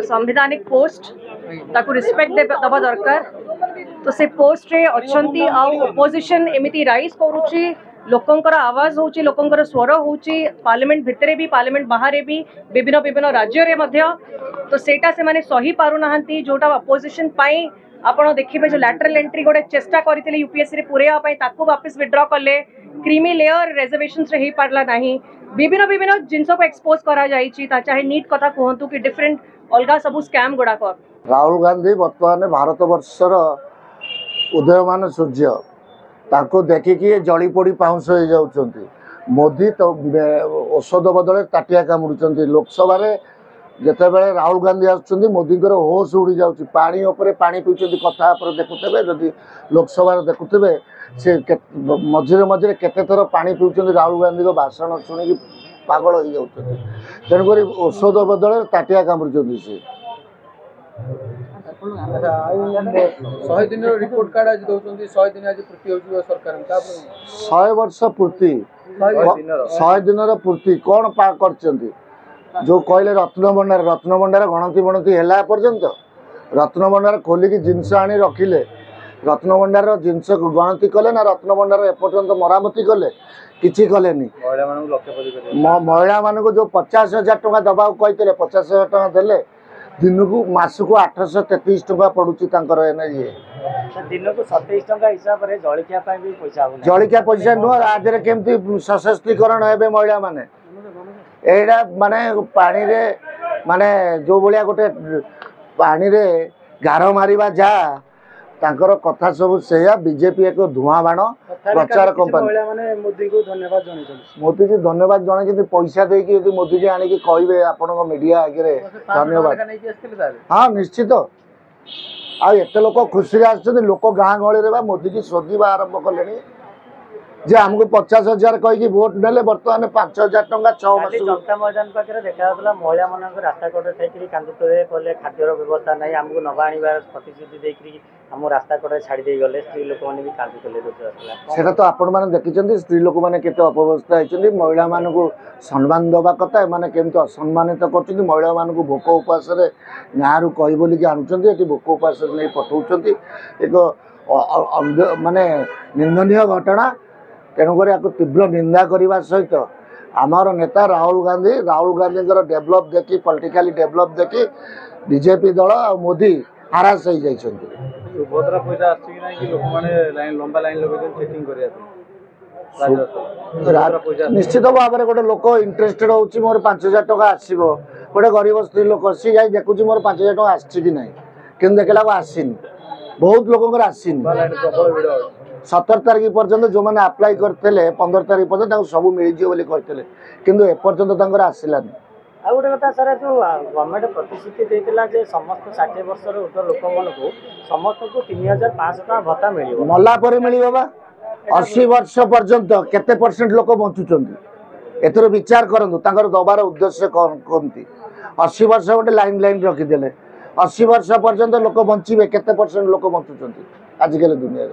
संवैधानिक पोस्ट ताकू रिस्पेक्ट दबा दरकार तो से पोस्ट रे अच्छंती आ ओपोजिशन एमिति राइज करूची लोकंकर आवाज होची लोकंकर स्वर होची पार्लियामेंट भितरे भी पार्लियामेंट बाहर भी विभिन्न विभिन्न राज्य रे मध्य तो सेटा से माने सही पारु नाहंती जोटा अपोजिशन पाई आपण देखिबे जो लैटरल एंट्री गोटे चेष्टा करथिले यूपीएससी रे पुरेया पाई ताकू वापस विथड्रॉ करले क्रीमी लेयर रिजर्वेशंस रे ही पारला नाही विभिन्न विभिन्न जिनस को एक्सपोज करा जाईची ता चाहे नीट कथा कहंतु कि डिफरेंट अलगा सब स्कैम गुडा कर राहुल गांधी वर्तमान भारत वर्षर उदयमान सूर्य ताको देखिकी जड़ी पड़ी पाउंस हो जाउछंती मोदी तो औषध बदले ताटिया कामुड़ुछंती लोकसभा रे जेतेबेले राहुल गांधी आछंती मोदीकर होश उड़ी जाउछि पानी ऊपर पानी पीछंती कथा पर देखुतबे जदि लोकसभा रे देखुतबे से मझिरे मझिरे केते थर पानी पीछंती राहुल गांधी को भाषण सुनिकी पागल हो जाउछंती तेणुकर औषध बदले ताटिया कामुड़ुछंती से 100 दिन रिपोर्ट कार्ड आज दउछंती 100 दिन आज पूर्ति होछि सरकार 100 वर्ष पूर्ति 100 दिन पूर्ति कौन पा करछंती जो कहले रत्न भंडार गणति गणति है पर्यंत रत्न भंडार खोलिकी जिनस आनी रखिले रत्न भंडार जिनस गणति कले ना रत्न भंडार एपर्यंत मरामती कले किछि कलेनी महिला मानक जो 50,000 टका दबा कहते 50,000 टका देले दिन को मास को 833 टका पड़ुची तांकर ये दिन को 27 टका हिसाब रे जळिकिया पय भी पैसा जळिकिया पैसा नो आजरे केमती सशक्तिकरण हेबे महिला माने एडा माने पानी रे माने जो भलिया गोटे पानी रे गार मारिबा जा तांकर कथा सब सेया बीजेपी एक धुआं बाण प्रचार कंपनी महिला माने मोदी को धन्यवाद जणाइछन मोदी जी धन्यवाद जणा कि पैसा दे कि यदि मोदी जी आनी कि कहबे आपन मीडिया आगे धन्यवाद हाँ निश्चित आ एते लोक खुशी आछन लोक गाँ गहली रे बा मोदी जी शोधिबा आरंभ कलेनी जे हमको 50,000 कही वोट नेले बर्तमान 5,000 टंका 6 मास जनता मैदान पाखे देखा महिला मान रास्ता कड़े थी कांदुतले कले खाद्यर व्यवस्था नहीं आमको नवा आनबार प्रतिश्रुति देकर आम रास्ता कड़े छाड़ी गले स्त्री लोक मैंने भी कांदुतले तो आपण मैंने देखिं स्त्री लोक मैंने केते अपवस्था होती महिला मान को सम्मान दबा कथा एम केमती असम्मानित कर महिला मान को भोक उपास गाँव कही बोलिकी आणुंट ये भोक उपास नहीं पठाऊँ एक माने निंदनीय घटना तेणुकर या तीव्र निंदा करने सहित आमर नेता राहुल गांधी डेभलप देखी पॉलिटिकली डेभलप देखी बीजेपी दल आ मोदी हारास हो भद्रा पैसा लंबा लाइन निश्चित भाव में गोटे लोक इंटरेस्टेड होची मोर 5,000 टका आसो गोटे गरीब स्त्री लोक सी जाई देखुची मोर 5,000 टका आसी कि ना कि देखला आसीनी बहुत लोक आसीनी 17 तारीख पर्यंत जो मैंने अप्लाई करते 15 तारीख पर्यंत सब मिल कहते किंतु एपर्यंत आसलानी आ गोटे कथा सर जो गवर्नमेंट प्रतिश्रुति देता जे समस्त 60 वर्ष ऊर्ध्व लोक मान को समस्त को 3,500 टका भत्ता मिल मला मिल 80 वर्ष पर्यंत केते परसेंट लोक बंचुंट एथर विचार करूँ दबार उद्देश्य कमती 80 वर्ष गोटे लाइन लाइन रखीदे 80 वर्ष पर्यंत लोक बंचे केते परसेंट लोक बंचुंट आजिकल दुनिया।